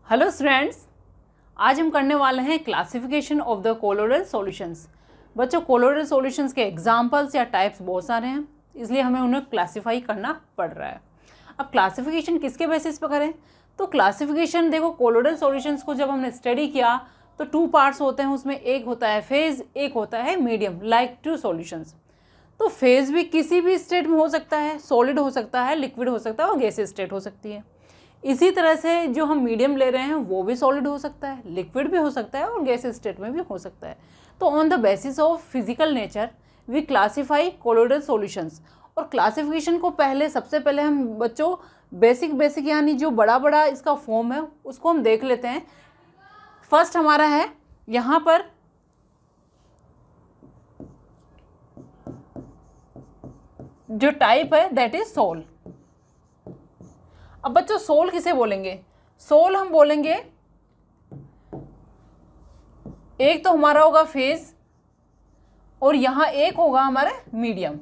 Hello students, आज हम करने वाले हैं classification of the colloidal solutions. बच्चों, कोलोइडल सॉल्यूशंस के एग्जांपल्स या टाइप्स बहुत सारे हैं, इसलिए हमें उन्हें क्लासिफाई करना पड़ रहा है। अब क्लासिफिकेशन किसके बेसिस पर करें? तो क्लासिफिकेशन देखो, कोलोइडल सॉल्यूशंस को जब हमने स्टडी किया तो 2 पार्ट्स होते हैं उसमें, एक होता है फेज, एक होता है मीडियम, लाइक 2 सॉल्यूशंस। तो फेज भी किसी भी स्टेट में हो सकता है, सॉलिड हो सकता है, लिक्विड हो सकता है और गैसियस स्टेट हो सकती है। इसी तरह से जो हम मीडियम ले रहे हैं वो भी सॉलिड हो सकता है, लिक्विड भी हो सकता है और गैसियस स्टेट में भी हो सकता है। तो on the basis of physical nature we classify colloidal solutions. और क्लासिफिकेशन को सबसे पहले हम बच्चों बेसिक यानी जो बड़ा इसका फॉर्म है उसको हम देख लेते हैं। फर्स्ट हमारा है यहाँ पर जो टाइप है दैट इज सोल। अब बच्चों सोल किसे बोलेंगे? सोल हम बोलेंगे, एक तो हमारा होगा फेज और यहां एक होगा हमारा मीडियम।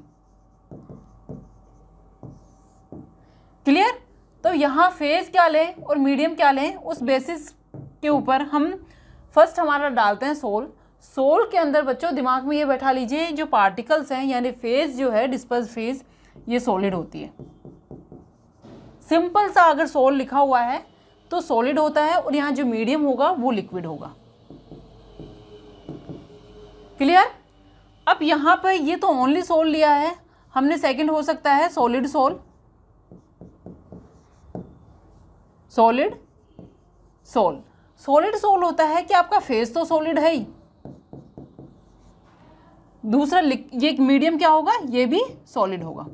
क्लियर? तो यहां फेज क्या लें और मीडियम क्या लें, उस बेसिस के ऊपर हम फर्स्ट हमारा डालते हैं सोल। सोल के अंदर बच्चों दिमाग में ये बैठा लीजिए, जो पार्टिकल्स हैं यानी फेज जो है, डिस्पर्स फेज, ये सॉलिड होती है। सिंपल सा अगर सोल लिखा हुआ है तो सॉलिड होता है और यहाँ जो मीडियम होगा वो लिक्विड होगा। क्लियर? अब यहाँ पर ये तो ओनली सोल लिया है हमने, सेकंड हो सकता है solid sol. Solid soul, solid soul होता है कि आपका फेस तो सॉलिड है ही, दूसरा ये मीडियम क्या होगा, ये भी सॉलिड होगा।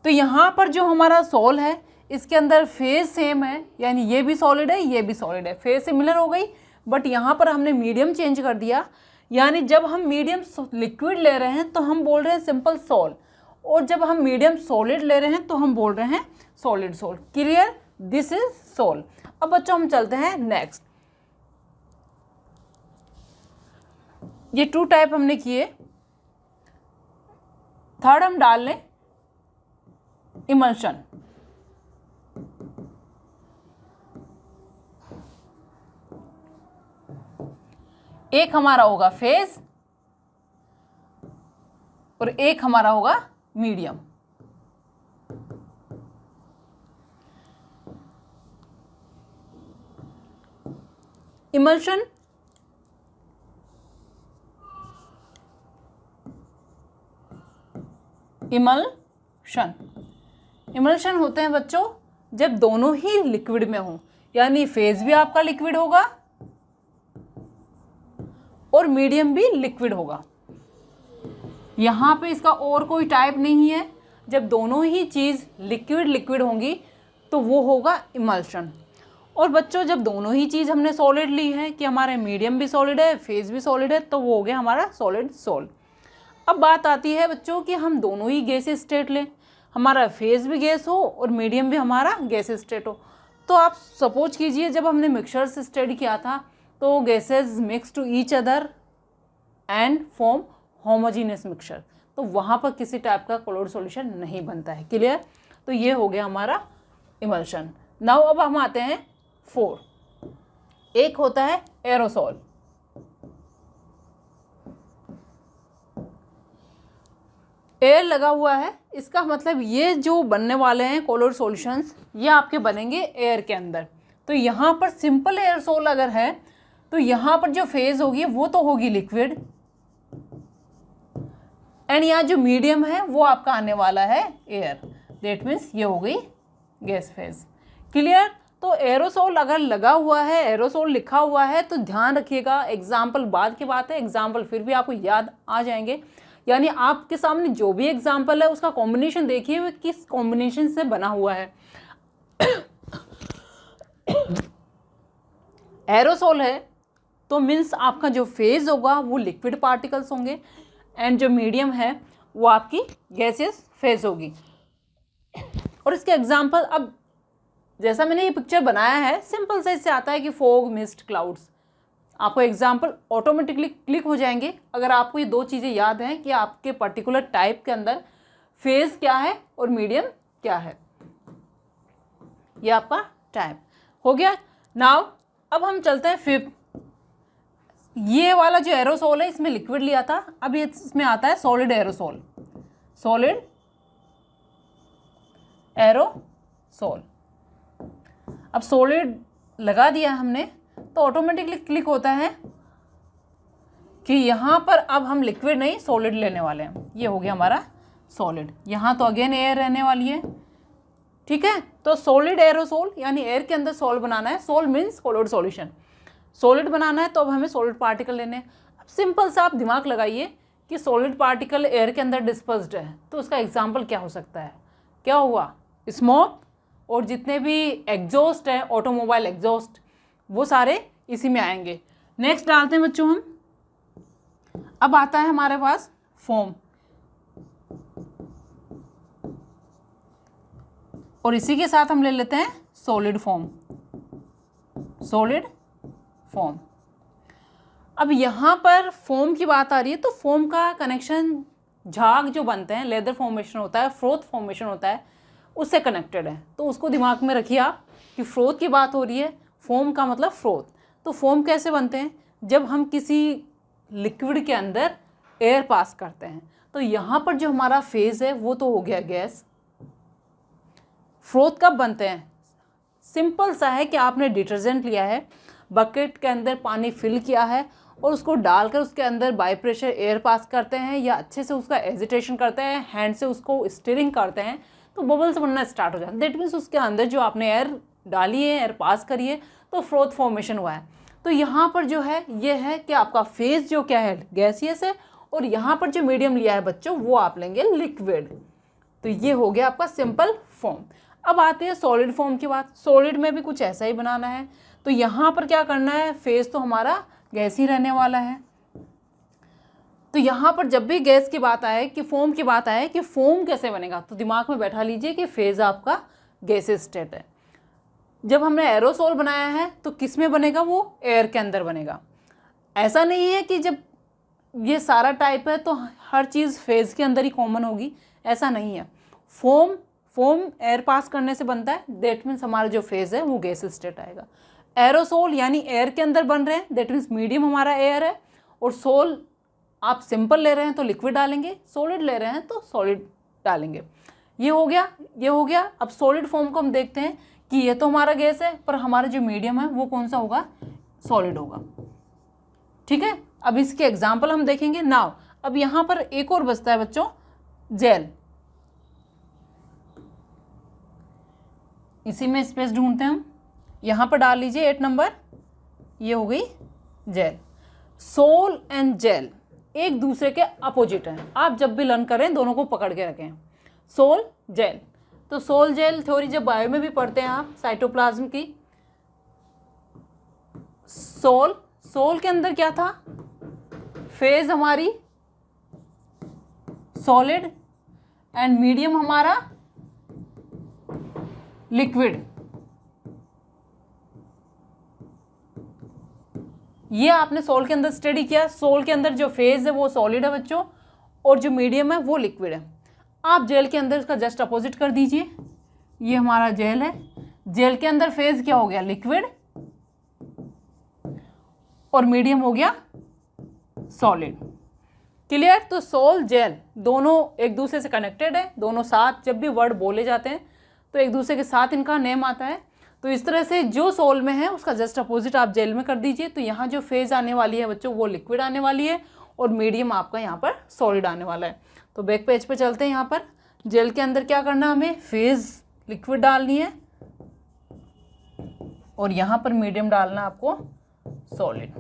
तो यहाँ पर जो हमारा सोल है इसके अंदर फेज सेम है, यानी ये भी सॉलिड है ये भी सॉलिड है, फेज सिमिलर हो गई। बट यहाँ पर हमने मीडियम चेंज कर दिया, यानी जब हम मीडियम लिक्विड ले रहे हैं तो हम बोल रहे हैं सिंपल सोल, और जब हम मीडियम सॉलिड ले रहे हैं तो हम बोल रहे हैं solid sol. Clear? This is sol. अब बच्चों हम चलते हैं नेक्स्ट। ये 2 टाइप हमने किए, थर्ड हम डाल लें इमल्शन। एक हमारा होगा फेज और एक हमारा होगा मीडियम। इमल्शन इमल्शन होते हैं बच्चों जब दोनों ही लिक्विड में हो, यानी फेज भी आपका लिक्विड होगा और मीडियम भी लिक्विड होगा। यहाँ पे इसका और कोई टाइप नहीं है, जब दोनों ही चीज़ लिक्विड होंगी तो वो होगा इमल्शन। और बच्चों जब दोनों ही चीज़ हमने सॉलिड ली है कि हमारे मीडियम भी सॉलिड है फेज भी सॉलिड है, तो वो हो गया हमारा सॉलिड सोल। अब बात आती है बच्चों कि हम दोनों ही गैसेस स्टेट लें, हमारा फेज भी गैस हो और मीडियम भी हमारा गैसेस स्टेट हो। तो आप सपोज कीजिए जब हमने मिक्सचर्स स्टडी किया था तो gases mix to each other and form homogeneous mixture, तो वहाँ पर किसी टाइप का कोलोइड सॉल्यूशन नहीं बनता है। क्लियर? तो ये हो गया हमारा इमल्शन। नाउ अब हम आते हैं 4। एक होता है एरोसोल। एयर लगा हुआ है, इसका मतलब ये जो बनने वाले हैं कोलोइड सॉल्यूशंस ये आपके बनेंगे एयर के अंदर। तो यहाँ पर सिंपल एयरसोल अगर है तो यहाँ पर जो फेज होगी वो तो होगी लिक्विड, एंड यहाँ जो मीडियम है वो आपका आने वाला है एयर, दैट मीन्स ये हो गई गैस फेज। क्लियर? तो एरोसोल अगर लगा हुआ है, एरोसोल लिखा हुआ है तो ध्यान रखिएगा, एग्जाम्पल बाद की बात है, एग्जाम्पल फिर भी आपको याद आ जाएंगे। यानी आपके सामने जो भी एग्जाम्पल है उसका कॉम्बिनेशन देखिए वो किस कॉम्बिनेशन से बना हुआ है। एरोसोल है तो मीन्स आपका जो फेज होगा वो लिक्विड पार्टिकल्स होंगे एंड जो मीडियम है वो आपकी गैसियस फेज होगी। और इसके एग्जाम्पल, अब जैसा मैंने ये पिक्चर बनाया है सिंपल से इससे आता है कि फॉग, मिस्ट, क्लाउड्स, आपको एग्जाम्पल ऑटोमेटिकली क्लिक हो जाएंगे अगर आपको ये 2 चीज़ें याद हैं कि आपके पर्टिकुलर टाइप के अंदर फेज क्या है और मीडियम क्या है। ये आपका टाइप हो गया। नाउ अब हम चलते हैं फिफ्थ। ये वाला जो एरोसोल है इसमें लिक्विड लिया था, अब ये इसमें आता है सॉलिड एरोसोल। Solid aerosol. अब सॉलिड लगा दिया हमने तो ऑटोमेटिकली क्लिक होता है कि यहाँ पर अब हम लिक्विड नहीं सॉलिड लेने वाले हैं। ये हो गया हमारा सॉलिड। यहाँ तो अगेन एयर रहने वाली है, ठीक है। तो सॉलिड एरोसोल यानी एयर के अंदर सॉल्ट बनाना है। Sol means colloid solution. Solid बनाना है तो अब हमें सॉलिड पार्टिकल लेने हैं। अब सिंपल सा आप दिमाग लगाइए कि सॉलिड पार्टिकल एयर के अंदर डिस्पर्स्ड है तो उसका एग्जाम्पल क्या हो सकता है। क्या हुआ, स्मोक और जितने भी एग्जॉस्ट है, ऑटोमोबाइल एग्जॉस्ट, वो सारे इसी में आएंगे। नेक्स्ट डालते हैं बच्चों हम। अब आता है हमारे पास फोम, और इसी के साथ हम ले लेते हैं सॉलिड फोम। Solid foam. अब यहाँ पर फोम की बात आ रही है तो फोम का कनेक्शन झाग जो बनते हैं, लेदर फॉर्मेशन होता है, फ्रोथ फॉर्मेशन होता है, उससे कनेक्टेड है। तो उसको दिमाग में रखिए आप कि फ्रोथ की बात हो रही है, फोम का मतलब फ्रोथ। तो फोम कैसे बनते हैं, जब हम किसी लिक्विड के अंदर एयर पास करते हैं। तो यहाँ पर जो हमारा फेज है वो तो हो गया गैस। फ्रोथ कब बनते हैं, सिंपल सा है कि आपने डिटर्जेंट लिया है, बकेट के अंदर पानी फिल किया है और उसको डालकर उसके अंदर बाई प्रेशर एयर पास करते हैं या अच्छे से उसका एजिटेशन करते हैं, हैंड से उसको स्टीयरिंग करते हैं तो बबल्स बनना स्टार्ट हो जाता है। दैट मीन्स उसके अंदर जो आपने एयर डाली है, एयर पास करी है, तो फ्रोथ फॉर्मेशन हुआ है। तो यहाँ पर जो है ये है कि आपका फेज जो क्या है गैसियस है, और यहाँ पर जो मीडियम लिया है बच्चों वो आप लेंगे लिक्विड। तो ये हो गया आपका सिंपल फॉर्म। अब आते हैं सॉलिड फॉर्म की बात। सॉलिड में भी कुछ ऐसा ही बनाना है। तो यहाँ पर क्या करना है, फेज तो हमारा गैस ही रहने वाला है। तो यहाँ पर जब भी गैस की बात आए कि फोम की बात आए कि फोम कैसे बनेगा, तो दिमाग में बैठा लीजिए कि फेज आपका गैसियस स्टेट है। जब हमने एरोसोल बनाया है तो किस में बनेगा, वो एयर के अंदर बनेगा। ऐसा नहीं है कि जब ये सारा टाइप है तो हर चीज़ फेज के अंदर ही कॉमन होगी, ऐसा नहीं है। फोम एयर पास करने से बनता है, दैट मीन्स हमारा जो फेज है वो गैसियस स्टेट आएगा। एरोसोल यानी एयर के अंदर बन रहे हैं, दैट मीन्स मीडियम हमारा एयर है। और सोल आप सिंपल ले रहे हैं तो लिक्विड डालेंगे, सॉलिड ले रहे हैं तो सॉलिड डालेंगे। ये हो गया। अब सॉलिड फॉर्म को हम देखते हैं कि ये तो हमारा गैस है पर हमारा जो मीडियम है वो कौन सा होगा, सॉलिड होगा, ठीक है। अब इसके एग्जाम्पल हम देखेंगे नाउ। अब यहाँ पर एक और बचता है बच्चों, जेल। इसी में स्पेस ढूंढते हैं हम। यहाँ पर डाल लीजिए 8 नंबर, ये हो गई जेल। सोल एंड जेल एक दूसरे के अपोजिट हैं। आप जब भी लर्न करें दोनों को पकड़ के रखें, सोल जेल। तो सोल जेल थ्योरी जब बायो में भी पढ़ते हैं आप, साइटोप्लाज्म की। सोल के अंदर क्या था, फेज हमारी सॉलिड एंड मीडियम हमारा लिक्विड। ये आपने सोल के अंदर स्टडी किया। सोल के अंदर जो फेज है वो सॉलिड है बच्चों, और जो मीडियम है वो लिक्विड है। आप जेल के अंदर इसका जस्ट अपोजिट कर दीजिए। ये हमारा जेल है, जेल के अंदर फेज क्या हो गया, लिक्विड, और मीडियम हो गया सॉलिड। क्लियर। तो सोल जेल दोनों एक दूसरे से कनेक्टेड है, दोनों साथ जब भी वर्ड बोले जाते हैं तो एक दूसरे के साथ इनका नेम आता है। तो इस तरह से जो सोल में है उसका जस्ट अपोजिट आप जेल में कर दीजिए। तो यहाँ जो फेज आने वाली है बच्चों वो लिक्विड आने वाली है, और मीडियम आपका यहाँ पर सॉलिड आने वाला है। तो बैक पेज पे चलते हैं। यहाँ पर जेल के अंदर क्या करना, हमें फेज लिक्विड डालनी है, और यहाँ पर मीडियम डालना आपको सॉलिड।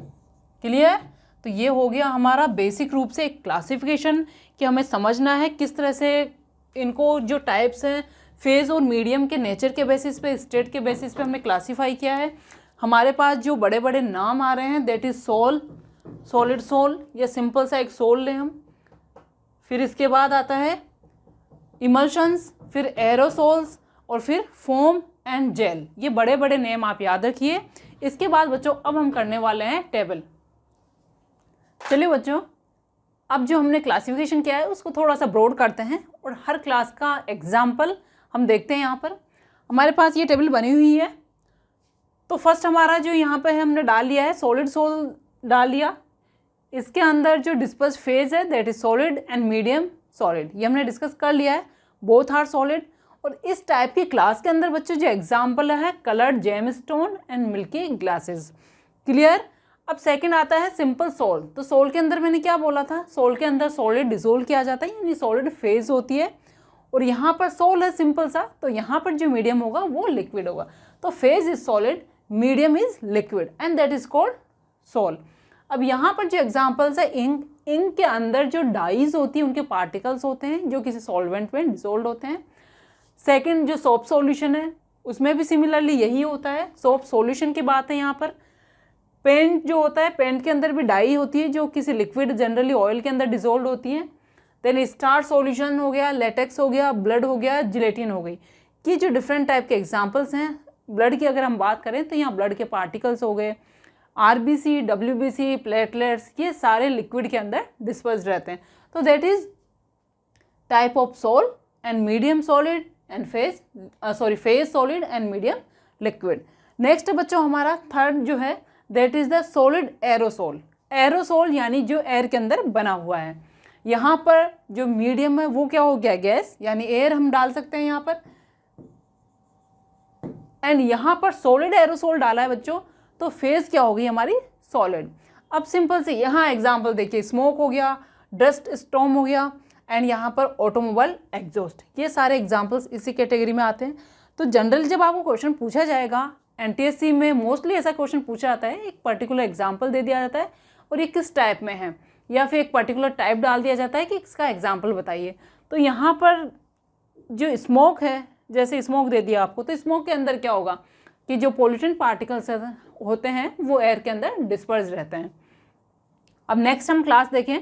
क्लियर। तो ये हो गया हमारा बेसिक रूप से एक क्लासिफिकेशन कि हमें समझना है किस तरह से इनको जो टाइप्स हैं फेज और मीडियम के नेचर के बेसिस पे, स्टेट के बेसिस पे हमने क्लासीफाई किया है। हमारे पास जो बड़े बड़े नाम आ रहे हैं that is sol, solid sol, या सिंपल सा एक सोल लें हम। फिर इसके बाद आता है इमल्शंस, फिर एरोसोल्स, और फिर फोम एंड जेल। ये बड़े बड़े नेम आप याद रखिए। इसके बाद बच्चों अब हम करने वाले हैं टेबल। चलिए बच्चों, अब जो हमने क्लासिफिकेशन किया है उसको थोड़ा सा ब्रॉड करते हैं और हर क्लास का एग्जाम्पल हम देखते हैं। यहाँ पर हमारे पास ये टेबल बनी हुई है। तो फर्स्ट हमारा जो यहाँ पे है हमने डाल लिया है सॉलिड सोल डाल लिया। इसके अंदर जो डिस्पर्स फेज है that is solid and medium solid, ये हमने डिस्कस कर लिया है, बोथ आर सॉलिड। और इस टाइप की क्लास के अंदर बच्चों जो एग्जाम्पल है coloured gemstone and milky glasses. Clear. अब सेकंड आता है सिंपल सोल। तो सोल के अंदर मैंने क्या बोला था, सोल के अंदर सॉलिड डिसोल्व किया जाता है यानी सॉलिड फेज होती है, और यहाँ पर सोल है सिंपल सा, तो यहाँ पर जो मीडियम होगा वो लिक्विड होगा। तो phase is solid, medium is liquid and that is called sol. अब यहाँ पर जो एग्जाम्पल्स है इंक, इंक के अंदर जो डाइज होती है उनके पार्टिकल्स होते हैं जो किसी सॉल्वेंट में डिसोल्व होते हैं। सेकंड जो सोप सॉल्यूशन है उसमें भी सिमिलरली यही होता है, सोप सॉल्यूशन की बात है यहाँ पर। पेंट जो होता है, पेंट के अंदर भी डाई होती है जो किसी लिक्विड जनरली ऑयल के अंदर डिसोल्व होती है। देन स्टार सॉल्यूशन हो गया, लेटेक्स हो गया, ब्लड हो गया, जिलेटिन हो गई। ये जो डिफरेंट टाइप के एग्जाम्पल्स हैं, ब्लड की अगर हम बात करें तो यहाँ ब्लड के पार्टिकल्स हो गए, आरबीसी, डब्ल्यूबीसी, प्लेटलेट्स, ये सारे लिक्विड के अंदर डिस्पर्स रहते हैं। तो that is type of sol and medium solid and phase solid and medium liquid. Next बच्चों हमारा थर्ड जो है that is the solid aerosol. Aerosol यानी जो एयर के अंदर बना हुआ है। यहाँ पर जो मीडियम है वो क्या हो गया, गैस यानी एयर हम डाल सकते हैं यहाँ पर, एंड यहाँ पर सॉलिड एरोसोल डाला है बच्चों, तो फेज क्या होगी हमारी, सॉलिड। अब सिंपल से यहाँ एग्जांपल देखिए, स्मोक हो गया, डस्ट स्टॉर्म हो गया, एंड यहाँ पर ऑटोमोबाइल एग्जॉस्ट, ये सारे एग्जांपल्स इसी कैटेगरी में आते हैं। तो जनरल जब आपको क्वेश्चन पूछा जाएगा एनटीएससी में मोस्टली ऐसा क्वेश्चन पूछा जाता है, एक पर्टिकुलर एग्जाम्पल दे दिया जाता है और ये किस टाइप में है, या फिर एक पर्टिकुलर टाइप डाल दिया जाता है कि इसका एग्जाम्पल बताइए। तो यहाँ पर जो स्मोक है, जैसे स्मोक दे दिया आपको, तो स्मोक के अंदर क्या होगा कि जो पोल्यूटेंट पार्टिकल्स होते हैं वो एयर के अंदर डिस्पर्स रहते हैं। अब नेक्स्ट हम क्लास देखें,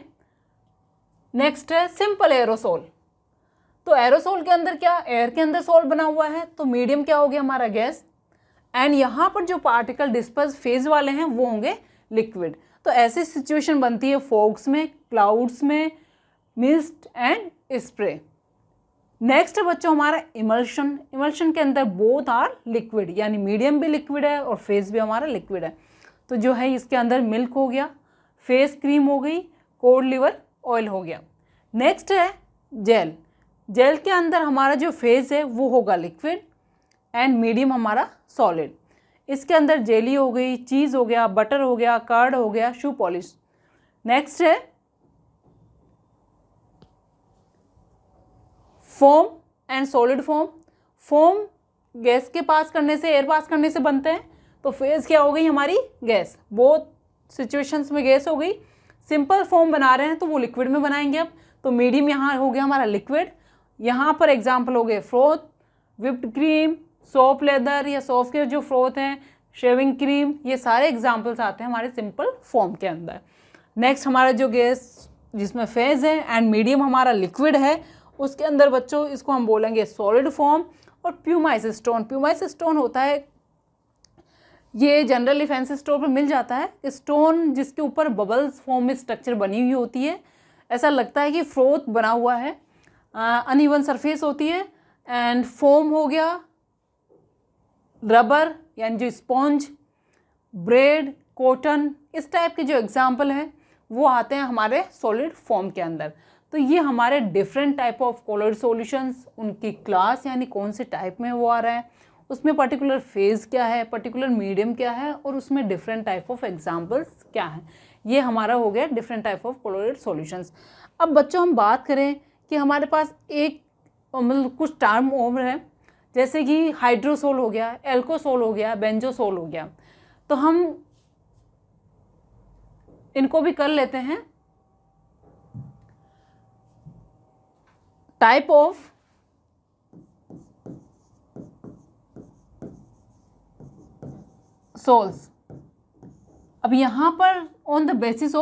नेक्स्ट है सिंपल एरोसोल। तो एरोसोल के अंदर क्या, एयर के अंदर सोल बना हुआ है, तो मीडियम क्या हो गया हमारा, गैस, एंड यहाँ पर जो पार्टिकल डिस्पर्स फेज वाले हैं वो होंगे लिक्विड। तो ऐसी सिचुएशन बनती है फॉग्स में, क्लाउड्स में, मिस्ट एंड स्प्रे। नेक्स्ट बच्चों हमारा इमल्शन। इमल्शन के अंदर बोथ आर लिक्विड, यानी मीडियम भी लिक्विड है और फेस भी हमारा लिक्विड है। तो जो है इसके अंदर मिल्क हो गया, फेस क्रीम हो गई, कोड लिवर ऑयल हो गया। नेक्स्ट है जेल। जेल के अंदर हमारा जो फेस है वो होगा लिक्विड एंड मीडियम हमारा सॉलिड। इसके अंदर जेली हो गई, चीज़ हो गया, बटर हो गया, कर्ड हो गया, शू पॉलिश। नेक्स्ट है foam and solid foam. Foam gas के पास करने से, एयर पास करने से बनते हैं, तो फेज क्या हो गई हमारी, गैस। बोथ सिचुएशंस में गैस हो गई। सिंपल फोम बना रहे हैं तो वो लिक्विड में बनाएंगे अब, तो मीडियम यहाँ हो गया हमारा लिक्विड। यहाँ पर एग्जाम्पल हो गए froth, whipped cream, soap leather या सोप के जो फ्रोथ हैं, शेविंग क्रीम, ये सारे एग्जाम्पल्स आते हैं हमारे सिंपल फॉर्म के अंदर। नेक्स्ट हमारा जो गैस जिसमें फेज है एंड मीडियम हमारा लिक्विड है, उसके अंदर बच्चों इसको हम बोलेंगे सॉलिड फॉर्म और प्यूमाइस स्टोन। प्यूमाइस स्टोन होता है, ये जनरली फैंसी स्टोर पर मिल जाता है, स्टोन जिसके ऊपर बबल्स फॉर्म में स्ट्रक्चर बनी हुई होती है, ऐसा लगता है कि फ्रोथ बना हुआ है, अनइवन सरफेस होती है। एंड फोम हो गया, रबर यानी जो स्पॉन्ज, ब्रेड, कॉटन, इस टाइप के जो एग्जाम्पल हैं वो आते हैं हमारे सॉलिड फॉर्म के अंदर। तो ये हमारे different type of colloid solutions, उनकी क्लास यानी कौन से टाइप में वो आ रहा है, उसमें पर्टिकुलर फेज क्या है, पर्टिकुलर मीडियम क्या है, और उसमें डिफरेंट टाइप ऑफ एग्जाम्पल्स क्या हैं, ये हमारा हो गया different type of colloid solutions. अब बच्चों हम बात करें कि हमारे पास एक मतलब कुछ टर्म और है, जैसे कि हाइड्रोसोल हो गया, एल्कोसोल हो गया, बेंजोसोल हो गया। तो हम इनको भी कर लेते हैं। Type of sols. अब यहां पर on the basis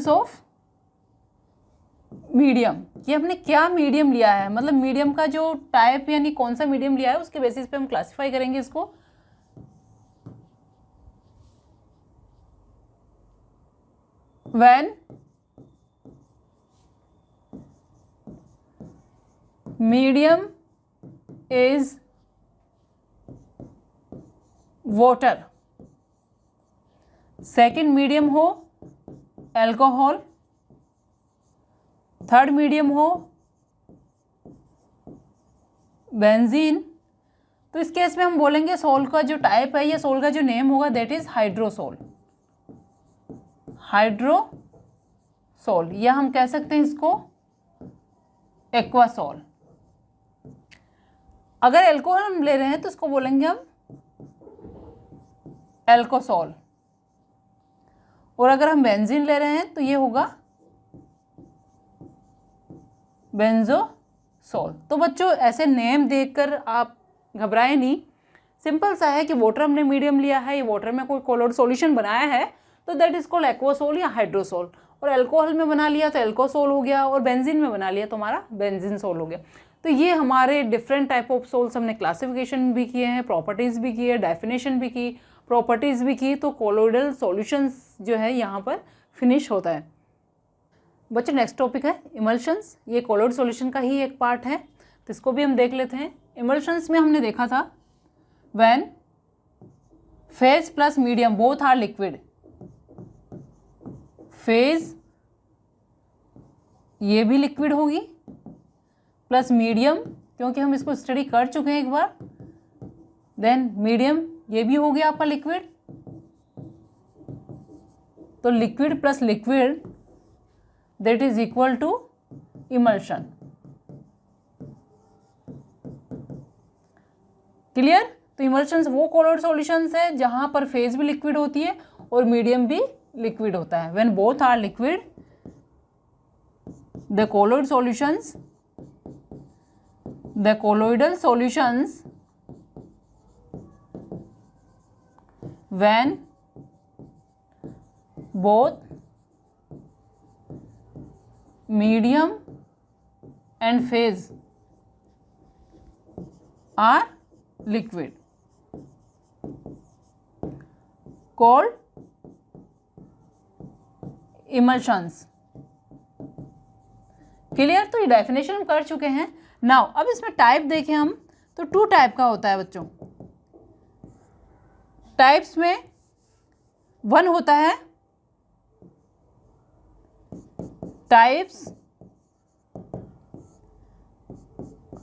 of medium, ये हमने क्या मीडियम लिया है, मतलब मीडियम का जो टाइप यानी कौन सा मीडियम लिया है उसके बेसिस पे हम क्लासिफाई करेंगे इसको। When medium is water, second medium हो एल्कोहल, थर्ड मीडियम हो बेंजीन, तो इस केस में हम बोलेंगे सोल का जो टाइप है या सोल का जो नेम होगा दैट इज हाइड्रोसोल, हाइड्रोसोल, या हम कह सकते हैं इसको एक्वासोल। अगर एल्कोहल हम ले रहे हैं तो इसको बोलेंगे हम एल्कोसोल, और अगर हम बेंजीन ले रहे हैं तो ये होगा बेंजोसोल। तो बच्चों ऐसे नेम देखकर आप घबराए नहीं, सिंपल सा है कि वाटर हमने मीडियम लिया है, ये वाटर में कोई कोलोइड सॉल्यूशन बनाया है तो दैट इज कॉल्ड एक्वासोल या हाइड्रोसोल, और अल्कोहल में बना लिया तो एल्कोसोल हो गया, और बेंजीन में बना लिया तो हमारा बेंजीन सोल हो गया। तो ये हमारे डिफरेंट टाइप ऑफ सोल्स हमने क्लासिफिकेशन भी किए हैं, प्रॉपर्टीज़ भी की है, डेफिनेशन भी की, प्रॉपर्टीज़ भी की, तो कोलोइडल सॉल्यूशंस जो है यहाँ पर फिनिश होता है। बच्चों नेक्स्ट टॉपिक है इमल्शंस, ये कोलोइड सॉल्यूशन का ही एक पार्ट है, तो इसको भी हम देख लेते हैं। इमल्शंस में हमने देखा था when phase plus medium both are liquid, phase ये भी लिक्विड होगी प्लस मीडियम, क्योंकि हम इसको स्टडी कर चुके हैं एक बार, देन मीडियम ये भी हो गया आपका लिक्विड, तो liquid plus liquid that is equal to emulsion. Clear? तो इमल्शंस वो कोलोइड सॉल्यूशंस है जहां पर फेज भी लिक्विड होती है और मीडियम भी लिक्विड होता है। When both are liquid the colloid solutions, the colloidal solutions when both medium and phase are liquid called emulsions। Clear? तो ये डेफिनेशन हम कर चुके हैं। नाउ अब इसमें टाइप देखें हम तो 2 टाइप का होता है बच्चों। टाइप्स में 1 होता है टाइप्स,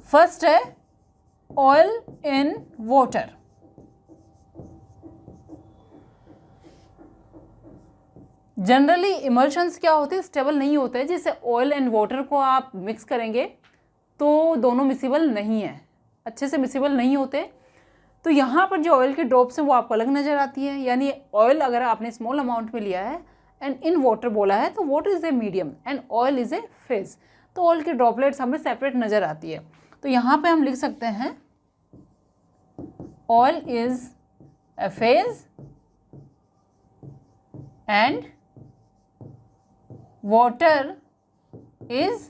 फर्स्ट है oil in water. Generally emulsions क्या होते हैं, स्टेबल नहीं होते हैं, जिससे ऑयल एंड वाटर को आप मिक्स करेंगे तो दोनों मिसिबल नहीं है, अच्छे से मिसिबल नहीं होते। तो यहाँ पर जो ऑयल की ड्रॉप्स हैं वो आपको अलग नज़र आती है, यानी ऑयल अगर आपने स्मॉल अमाउंट में लिया है एंड इन वाटर बोला है तो water is a medium and oil is A phase, तो ऑयल की ड्रॉपलेट्स हमें सेपरेट नज़र आती है। तो यहाँ पे हम लिख सकते हैं oil is A phase and water is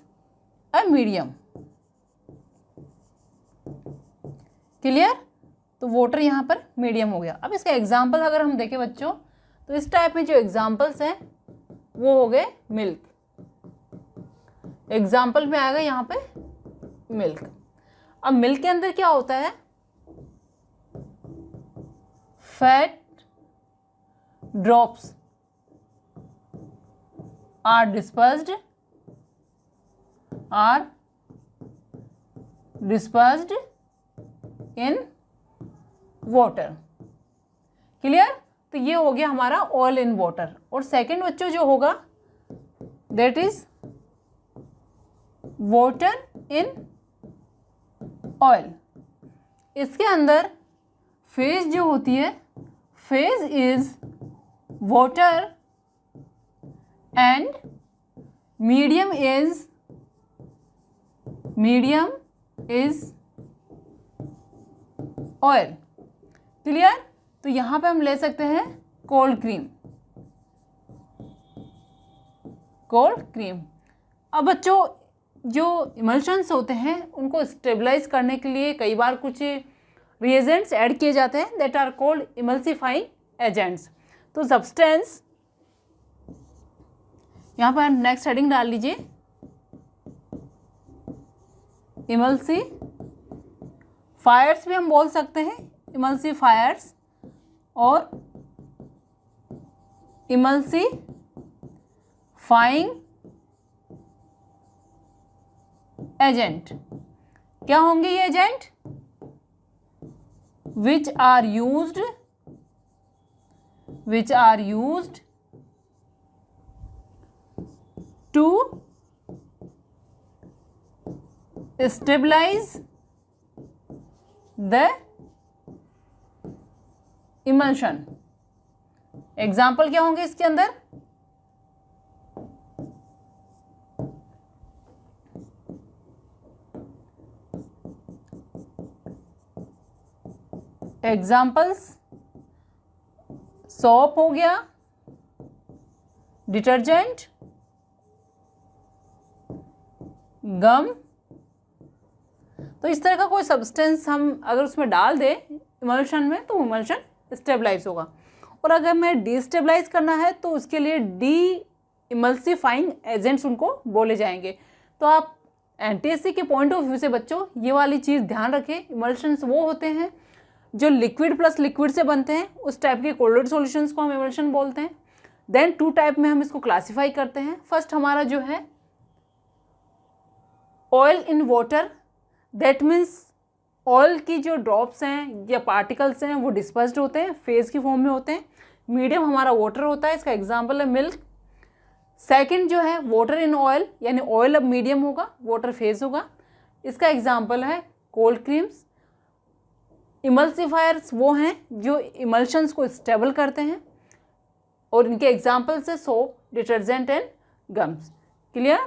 a medium. Clear? तो वाटर यहाँ पर मीडियम हो गया। अब इसका एग्जाम्पल अगर हम देखें बच्चों तो इस टाइप में जो एग्जाम्पल्स हैं वो हो गए मिल्क, एग्जाम्पल में आएगा यहाँ पे मिल्क। अब मिल्क के अंदर क्या होता है, fat drops are dispersed in water. Clear? तो ये हो गया हमारा ऑयल इन वाटर। और सेकंड बच्चों जो होगा that is water in oil. इसके अंदर फेज जो होती है, phase is water and medium is oil. Clear? तो यहां पे हम ले सकते हैं कोल्ड क्रीम। अब बच्चों जो इमल्शंस होते हैं उनको स्टेबलाइज करने के लिए कई बार कुछ रिएजेंट्स ऐड किए जाते हैं that are called emulsifying agents. तो सब्सटेंस यहाँ पर नेक्स्ट हेडिंग डाल लीजिए, फायर्स भी हम बोल सकते हैं, इमल्सिफायर्स और इमल्सिफाइंग एजेंट। क्या होंगे ये agent? which are used to stabilize the emulsion। Example क्या होंगे इसके अंदर? एग्जाम्पल्स सोप हो गया, डिटर्जेंट, गम। तो इस तरह का कोई सब्सटेंस हम अगर उसमें डाल दें इमल्शन में तो इमल्शन स्टेबलाइज होगा। और अगर हमें डिस्टेबलाइज करना है तो उसके लिए डी इमल्सिफाइंग एजेंट्स उनको बोले जाएंगे। तो आप एनटीएससी के पॉइंट ऑफ व्यू से बच्चों ये वाली चीज़ ध्यान रखें, इमल्शंस वो होते हैं जो लिक्विड प्लस लिक्विड से बनते हैं, उस टाइप के कोलोइड सॉल्यूशंस को हम इमल्शन बोलते हैं। देन टू टाइप में हम इसको क्लासीफाई करते हैं। फर्स्ट हमारा जो है oil in water, that means oil की जो ड्रॉप्स हैं या पार्टिकल्स हैं वो डिस्पर्स्ड होते हैं, फेज की फॉर्म में होते हैं। मीडियम हमारा वाटर होता है, इसका एग्जाम्पल है मिल्क। सेकंड जो है वाटर इन ऑयल, यानी ऑयल अब मीडियम होगा, वाटर फेज होगा, इसका एग्जाम्पल है कोल्ड क्रीम्स। इमल्सिफायर्स वो हैं जो इमल्शंस को स्टेबल करते हैं और इनके एग्जाम्पल्स है soap, detergent and gums. Clear?